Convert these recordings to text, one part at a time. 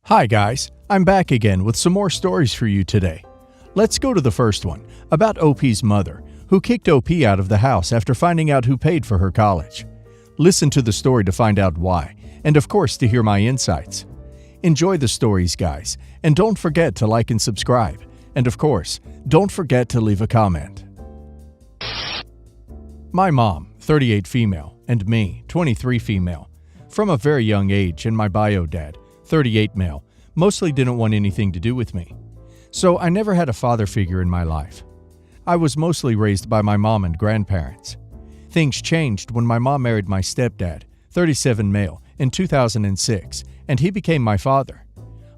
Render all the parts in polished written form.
Hi guys, I'm back again with some more stories for you today. Let's go to the first one, about OP's mother, who kicked OP out of the house after finding out who paid for her college. Listen to the story to find out why, and of course to hear my insights. Enjoy the stories, guys, and don't forget to like and subscribe. And of course, don't forget to leave a comment. My mom, 38 female, and me, 23 female. From a very young age, and my bio dad, 38 male, mostly didn't want anything to do with me. So I never had a father figure in my life. I was mostly raised by my mom and grandparents. Things changed when my mom married my stepdad, 37 male, in 2006, and he became my father.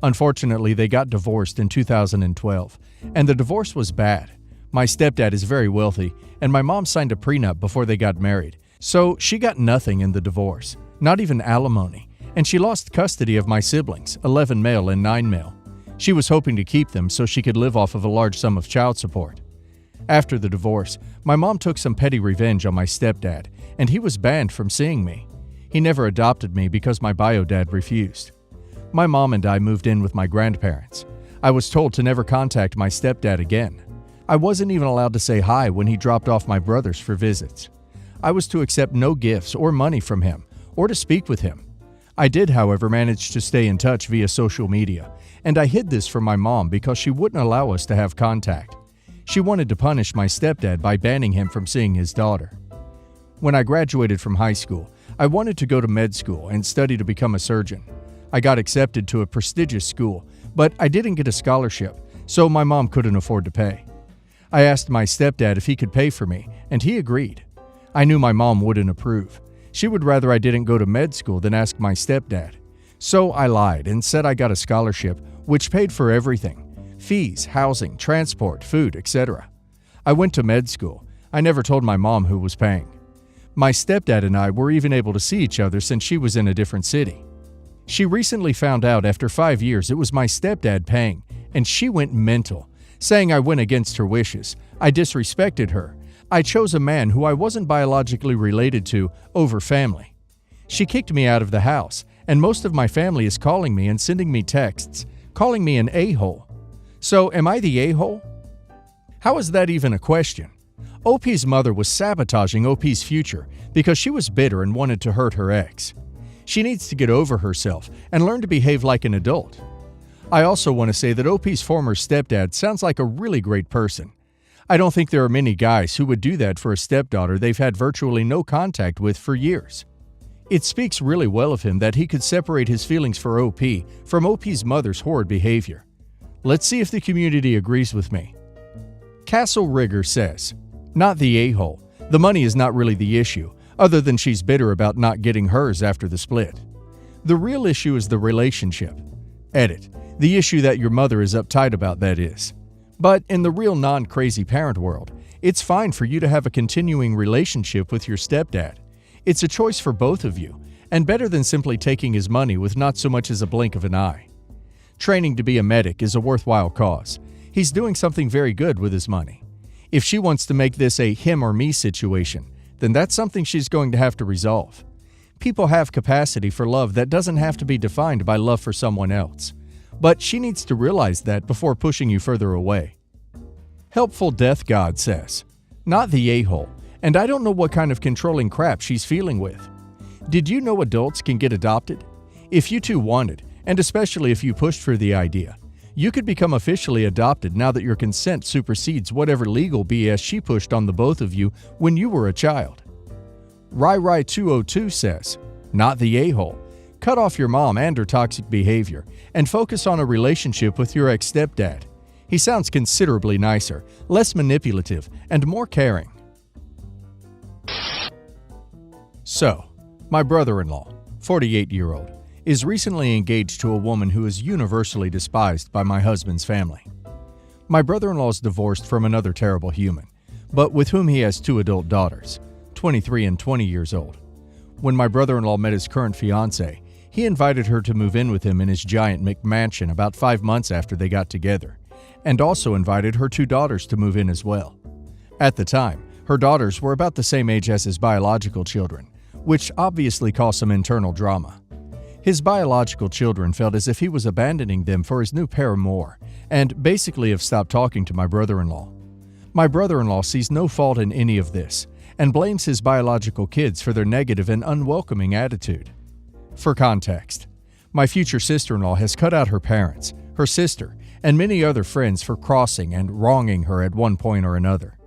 Unfortunately, they got divorced in 2012, and the divorce was bad. My stepdad is very wealthy, and my mom signed a prenup before they got married, so she got nothing in the divorce, not even alimony, and she lost custody of my siblings, 11 male and 9 male. She was hoping to keep them so she could live off of a large sum of child support. After the divorce, my mom took some petty revenge on my stepdad, and he was banned from seeing me. He never adopted me because my bio dad refused. My mom and I moved in with my grandparents. I was told to never contact my stepdad again. I wasn't even allowed to say hi when he dropped off my brothers for visits. I was to accept no gifts or money from him, or to speak with him. I did, however, manage to stay in touch via social media, and I hid this from my mom because she wouldn't allow us to have contact. She wanted to punish my stepdad by banning him from seeing his daughter. When I graduated from high school, I wanted to go to med school and study to become a surgeon. I got accepted to a prestigious school, but I didn't get a scholarship, so my mom couldn't afford to pay. I asked my stepdad if he could pay for me, and he agreed. I knew my mom wouldn't approve. She would rather I didn't go to med school than ask my stepdad. So I lied and said I got a scholarship, which paid for everything: fees, housing, transport, food, etc. I went to med school. I never told my mom who was paying. My stepdad and I were even able to see each other since she was in a different city. She recently found out after 5 years it was my stepdad paying, and she went mental, saying I went against her wishes. I disrespected her. I chose a man who I wasn't biologically related to over family. She kicked me out of the house, and most of my family is calling me and sending me texts, calling me an a-hole. So am I the a-hole? How is that even a question? OP's mother was sabotaging OP's future because she was bitter and wanted to hurt her ex. She needs to get over herself and learn to behave like an adult. I also want to say that OP's former stepdad sounds like a really great person. I don't think there are many guys who would do that for a stepdaughter they've had virtually no contact with for years. It speaks really well of him that he could separate his feelings for OP from OP's mother's horrid behavior. Let's see if the community agrees with me. Castle Rigger says, "Not the a-hole. The money is not really the issue, other than she's bitter about not getting hers after the split. The real issue is the relationship. Edit. The issue that your mother is uptight about, that is. But in the real non-crazy parent world, it's fine for you to have a continuing relationship with your stepdad. It's a choice for both of you, and better than simply taking his money with not so much as a blink of an eye. Training to be a medic is a worthwhile cause. He's doing something very good with his money. If she wants to make this a him or me situation, then that's something she's going to have to resolve. People have capacity for love that doesn't have to be defined by love for someone else. But she needs to realize that before pushing you further away." Helpful Death God says, "Not the a-hole, and I don't know what kind of controlling crap she's feeling with. Did you know adults can get adopted? If you two wanted, and especially if you pushed for the idea, you could become officially adopted now that your consent supersedes whatever legal BS she pushed on the both of you when you were a child." Rai202 says, "Not the a-hole. Cut off your mom and her toxic behavior and focus on a relationship with your ex-stepdad. He sounds considerably nicer, less manipulative, and more caring." So, my brother-in-law, 48-year-old, is recently engaged to a woman who is universally despised by my husband's family. My brother-in-law is divorced from another terrible human, but with whom he has 2 adult daughters, 23 and 20 years old. When my brother-in-law met his current fiancée, he invited her to move in with him in his giant McMansion about 5 months after they got together, and also invited her 2 daughters to move in as well. At the time, her daughters were about the same age as his biological children, which obviously caused some internal drama. His biological children felt as if he was abandoning them for his new paramour, and basically have stopped talking to my brother-in-law. My brother-in-law sees no fault in any of this, and blames his biological kids for their negative and unwelcoming attitude. For context, my future sister-in-law has cut out her parents, her sister, and many other friends for crossing and wronging her at one point or another.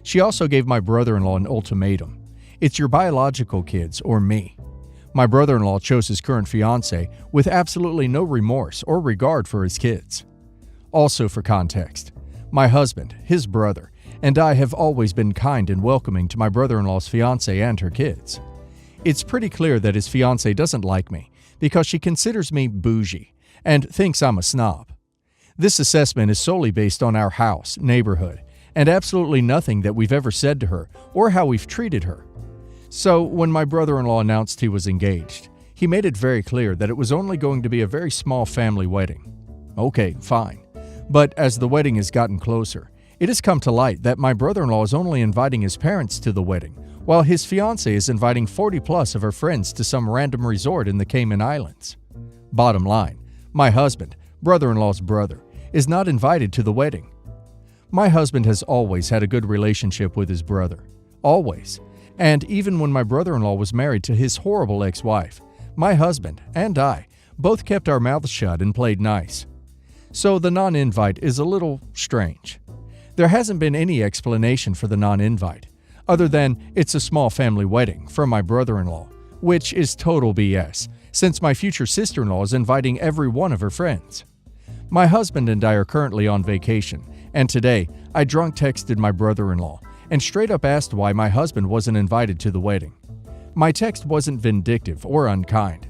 She also gave my brother-in-law an ultimatum. It's your biological kids or me. My brother-in-law chose his current fiancée with absolutely no remorse or regard for his kids. Also for context, my husband, his brother, and I have always been kind and welcoming to my brother-in-law's fiancée and her kids. It's pretty clear that his fiancée doesn't like me because she considers me bougie and thinks I'm a snob. This assessment is solely based on our house, neighborhood, and absolutely nothing that we've ever said to her or how we've treated her. So, when my brother-in-law announced he was engaged, he made it very clear that it was only going to be a very small family wedding. Okay, fine. But as the wedding has gotten closer, it has come to light that my brother-in-law is only inviting his parents to the wedding, while his fiancée is inviting 40+ of her friends to some random resort in the Cayman Islands. Bottom line, my husband, brother-in-law's brother, is not invited to the wedding. My husband has always had a good relationship with his brother. Always. And even when my brother-in-law was married to his horrible ex-wife, my husband and I both kept our mouths shut and played nice. So the non-invite is a little strange. There hasn't been any explanation for the non-invite, other than it's a small family wedding from my brother-in-law, which is total BS, since my future sister-in-law is inviting every one of her friends. My husband and I are currently on vacation, and today I drunk texted my brother-in-law and straight up asked why my husband wasn't invited to the wedding. My text wasn't vindictive or unkind.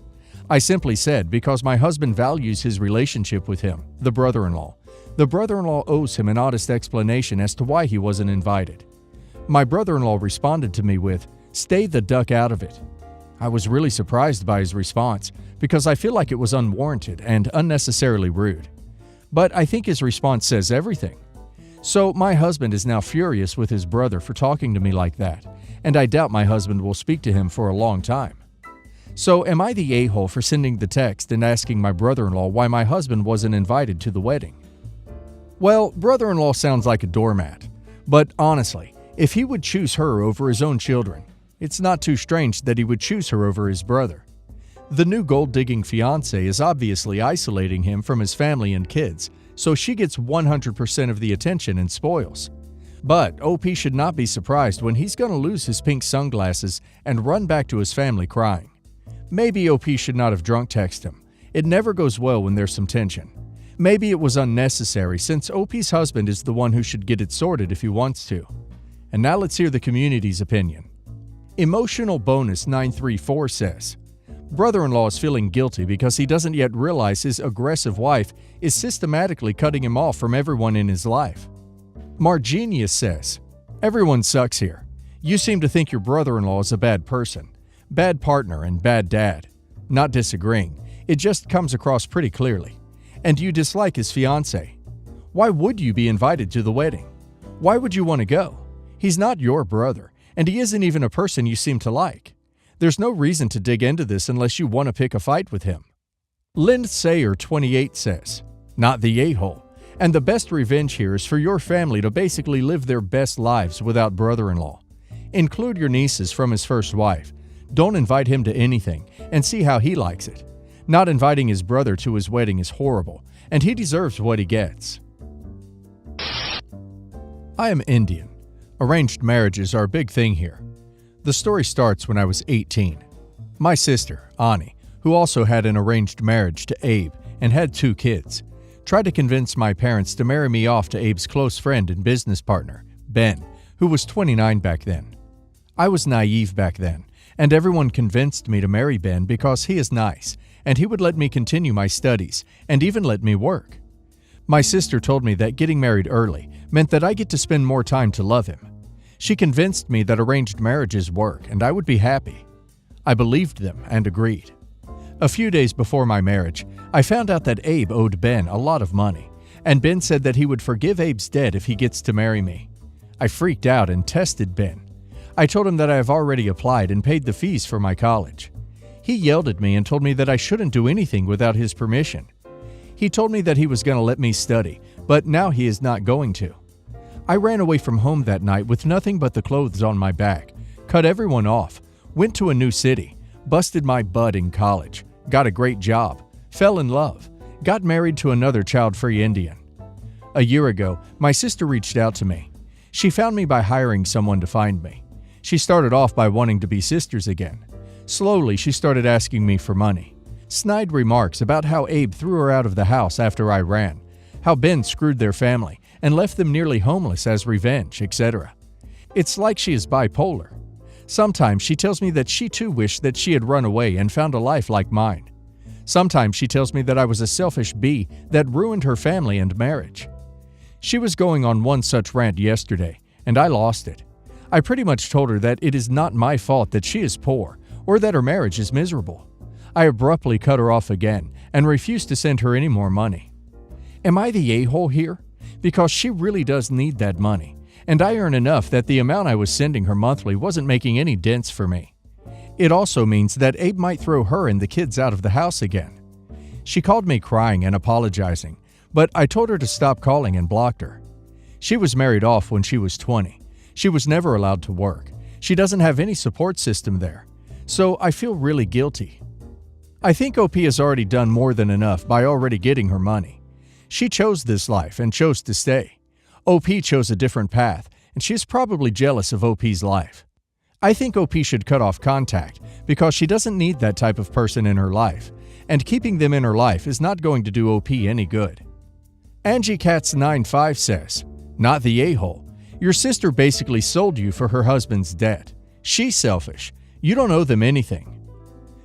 I simply said because my husband values his relationship with him, the brother-in-law. The brother-in-law owes him an honest explanation as to why he wasn't invited. My brother-in-law responded to me with, "Stay the duck out of it." I was really surprised by his response because I feel like it was unwarranted and unnecessarily rude. But I think his response says everything. So my husband is now furious with his brother for talking to me like that, and I doubt my husband will speak to him for a long time. So am I the a-hole for sending the text and asking my brother-in-law why my husband wasn't invited to the wedding? Well, brother-in-law sounds like a doormat, but honestly, if he would choose her over his own children, it's not too strange that he would choose her over his brother. The new gold-digging fiancé is obviously isolating him from his family and kids, so she gets 100% of the attention and spoils. But OP should not be surprised when he's going to lose his pink sunglasses and run back to his family crying. Maybe OP should not have drunk texted him. It never goes well when there's some tension. Maybe it was unnecessary since OP's husband is the one who should get it sorted if he wants to. And now let's hear the community's opinion. Emotional Bonus 934 says, brother-in-law is feeling guilty because he doesn't yet realize his aggressive wife is systematically cutting him off from everyone in his life. Margenius says, everyone sucks here. You seem to think your brother-in-law is a bad person, bad partner, and bad dad. Not disagreeing, it just comes across pretty clearly. And you dislike his fiancée. Why would you be invited to the wedding? Why would you want to go? He's not your brother, and he isn't even a person you seem to like. There's no reason to dig into this unless you want to pick a fight with him. Lind Sayer 28 says, not the a-hole. And the best revenge here is for your family to basically live their best lives without brother-in-law. Include your nieces from his first wife. Don't invite him to anything and see how he likes it. Not inviting his brother to his wedding is horrible, and he deserves what he gets. I am Indian. Arranged marriages are a big thing here. The story starts when I was 18. My sister, Ani, who also had an arranged marriage to Abe and had 2 kids, tried to convince my parents to marry me off to Abe's close friend and business partner, Ben, who was 29 back then. I was naive back then, and everyone convinced me to marry Ben because he is nice, and he would let me continue my studies and even let me work. My sister told me that getting married early meant that I get to spend more time to love him. She convinced me that arranged marriages work and I would be happy. I believed them and agreed. A few days before my marriage, I found out that Abe owed Ben a lot of money, and Ben said that he would forgive Abe's debt if he gets to marry me. I freaked out and tested Ben. I told him that I have already applied and paid the fees for my college. He yelled at me and told me that I shouldn't do anything without his permission. He told me that he was going to let me study, but now he is not going to. I ran away from home that night with nothing but the clothes on my back, cut everyone off, went to a new city, busted my butt in college, got a great job, fell in love, got married to another child-free Indian. A year ago, my sister reached out to me. She found me by hiring someone to find me. She started off by wanting to be sisters again. Slowly, she started asking me for money. Snide remarks about how Abe threw her out of the house after I ran, how Ben screwed their family and left them nearly homeless as revenge, etc. It's like she is bipolar. Sometimes she tells me that she too wished that she had run away and found a life like mine. Sometimes she tells me that I was a selfish bee that ruined her family and marriage. She was going on one such rant yesterday, and I lost it. I pretty much told her that it is not my fault that she is poor or that her marriage is miserable. I abruptly cut her off again and refused to send her any more money. Am I the a-hole here? Because she really does need that money, and I earn enough that the amount I was sending her monthly wasn't making any dents for me. It also means that Abe might throw her and the kids out of the house again. She called me crying and apologizing, but I told her to stop calling and blocked her. She was married off when she was 20. She was never allowed to work. She doesn't have any support system there, so I feel really guilty. I think OP has already done more than enough by already getting her money. She chose this life and chose to stay. OP chose a different path, and she is probably jealous of OP's life. I think OP should cut off contact because she doesn't need that type of person in her life, and keeping them in her life is not going to do OP any good. AngieCats95 says, "Not the a-hole. Your sister basically sold you for her husband's debt. She's selfish. You don't owe them anything."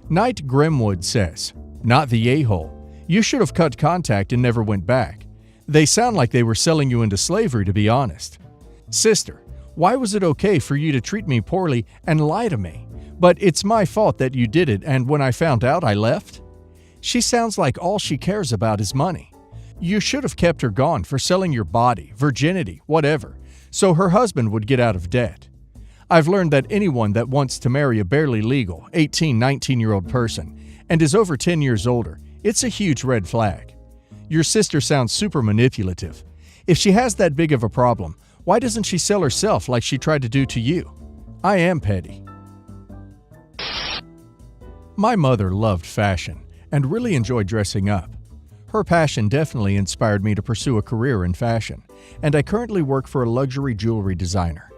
Knight Grimwood says, "Not the a-hole. You should have cut contact and never went back. They sound like they were selling you into slavery, to be honest. Sister, why was it okay for you to treat me poorly and lie to me? But it's my fault that you did it, and when I found out, I left?" She sounds like all she cares about is money. You should have kept her gone for selling your body, virginity, whatever, so her husband would get out of debt. I've learned that anyone that wants to marry a barely legal 18, 19-year-old person and is over 10 years older, it's a huge red flag. Your sister sounds super manipulative. If she has that big of a problem, why doesn't she sell herself like she tried to do to you? I am petty. My mother loved fashion and really enjoyed dressing up. Her passion definitely inspired me to pursue a career in fashion, and I currently work for a luxury jewelry designer.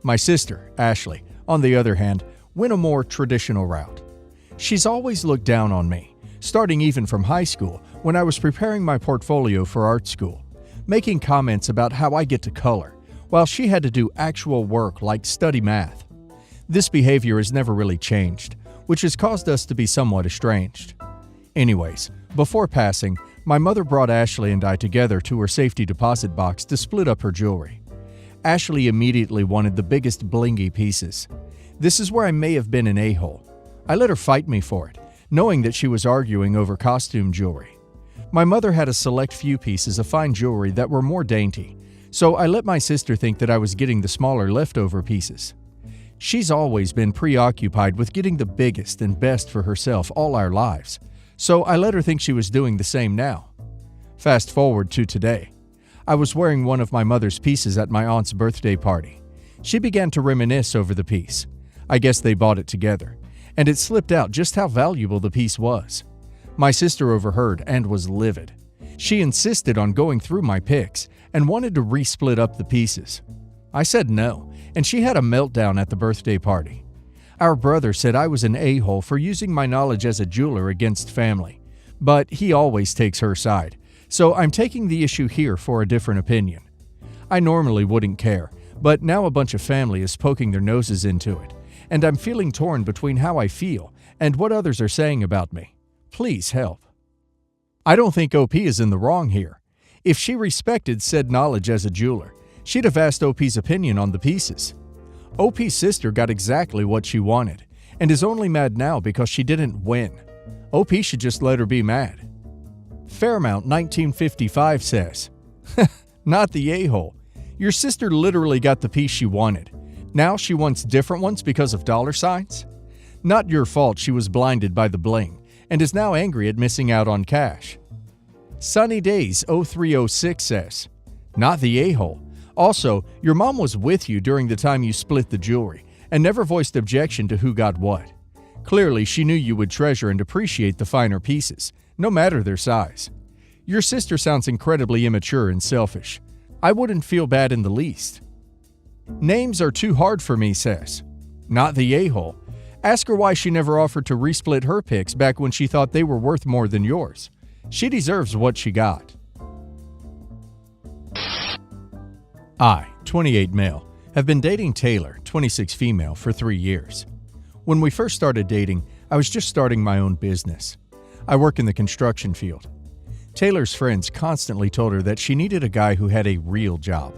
My sister, Ashley, on the other hand, went a more traditional route. She's always looked down on me, starting even from high school when I was preparing my portfolio for art school, making comments about how I get to color, while she had to do actual work like study math. This behavior has never really changed, which has caused us to be somewhat estranged. Anyways, before passing, my mother brought Ashley and I together to her safety deposit box to split up her jewelry. Ashley immediately wanted the biggest blingy pieces. This is where I may have been an a-hole. I let her fight me for it, knowing that she was arguing over costume jewelry. My mother had a select few pieces of fine jewelry that were more dainty, so I let my sister think that I was getting the smaller leftover pieces. She's always been preoccupied with getting the biggest and best for herself all our lives, so I let her think she was doing the same now. Fast forward to today. I was wearing one of my mother's pieces at my aunt's birthday party. She began to reminisce over the piece. I guess they bought it together, and it slipped out just how valuable the piece was. My sister overheard and was livid. She insisted on going through my pics and wanted to re-split up the pieces. I said no, and she had a meltdown at the birthday party. Our brother said I was an a-hole for using my knowledge as a jeweler against family, but he always takes her side, so I'm taking the issue here for a different opinion. I normally wouldn't care, but now a bunch of family is poking their noses into it, and I'm feeling torn between how I feel and what others are saying about me. Please help. I don't think OP is in the wrong here. If she respected said knowledge as a jeweler, she'd have asked OP's opinion on the pieces. OP's sister got exactly what she wanted, and is only mad now because she didn't win. OP should just let her be mad. Fairmount 1955 says, "Not the a-hole. Your sister literally got the piece she wanted. Now she wants different ones because of dollar signs? Not your fault she was blinded by the bling and is now angry at missing out on cash. Sunny Days 0306 says, not the a-hole. Also, your mom was with you during the time you split the jewelry and never voiced objection to who got what. Clearly, she knew you would treasure and appreciate the finer pieces, no matter their size. Your sister sounds incredibly immature and selfish. I wouldn't feel bad in the least. Names are too hard for me says, not the a-hole. Ask her why she never offered to resplit her picks back when she thought they were worth more than yours. She deserves what she got. I, 28 male, have been dating Taylor, 26 female, for 3 years. When we first started dating, I was just starting my own business. I work in the construction field. Taylor's friends constantly told her that she needed a guy who had a real job.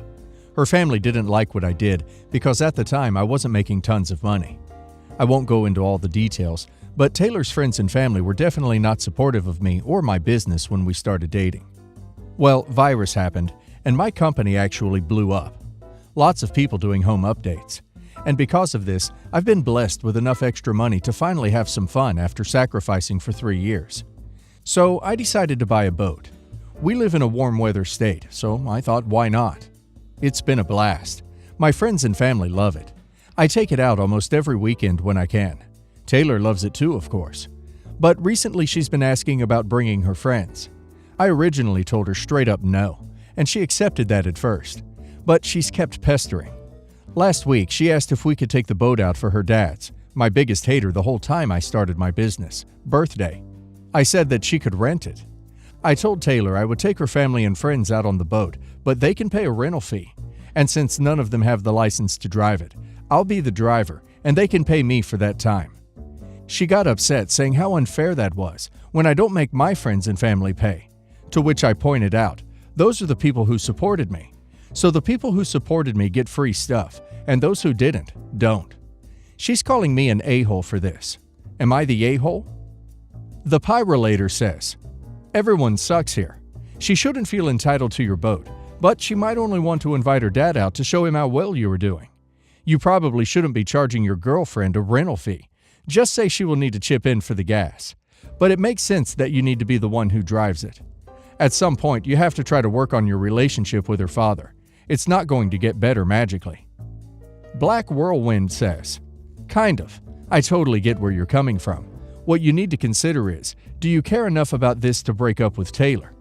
Her family didn't like what I did because at the time I wasn't making tons of money. I won't go into all the details, but Taylor's friends and family were definitely not supportive of me or my business when we started dating. Well, virus happened, and my company actually blew up. Lots of people doing home updates. And because of this, I've been blessed with enough extra money to finally have some fun after sacrificing for 3 years. So I decided to buy a boat. We live in a warm weather state, so I thought, why not? It's been a blast. My friends and family love it. I take it out almost every weekend when I can. Taylor loves it too, of course. But recently she's been asking about bringing her friends. I originally told her straight up no, and she accepted that at first. But she's kept pestering. Last week, she asked if we could take the boat out for her dad's, my biggest hater the whole time I started my business, birthday. I said that she could rent it. I told Taylor I would take her family and friends out on the boat, but they can pay a rental fee. And since none of them have the license to drive it, I'll be the driver, and they can pay me for that time. She got upset, saying how unfair that was when I don't make my friends and family pay. To which I pointed out, those are the people who supported me. So the people who supported me get free stuff, and those who didn't, don't. She's calling me an a-hole for this. Am I the a-hole? The Pyrolator says, everyone sucks here. She shouldn't feel entitled to your boat, but she might only want to invite her dad out to show him how well you are doing. You probably shouldn't be charging your girlfriend a rental fee. Just say she will need to chip in for the gas. But it makes sense that you need to be the one who drives it. At some point, you have to try to work on your relationship with her father. It's not going to get better magically. Black Whirlwind says, kind of. I totally get where you're coming from. What you need to consider is, do you care enough about this to break up with Taylor?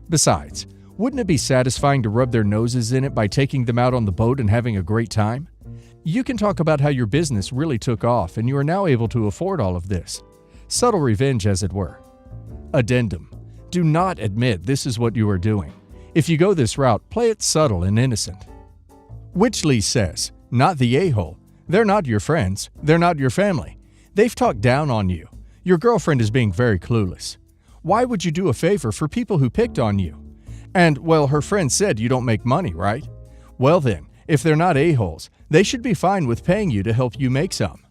Besides, wouldn't it be satisfying to rub their noses in it by taking them out on the boat and having a great time? You can talk about how your business really took off and you are now able to afford all of this. Subtle revenge, as it were. Addendum. Do not admit this is what you are doing. If you go this route, play it subtle and innocent. Witchley says, not the a-hole. They're not your friends. They're not your family. They've talked down on you. Your girlfriend is being very clueless. Why would you do a favor for people who picked on you? And, well, her friend said you don't make money, right? Well then, if they're not a-holes, they should be fine with paying you to help you make some.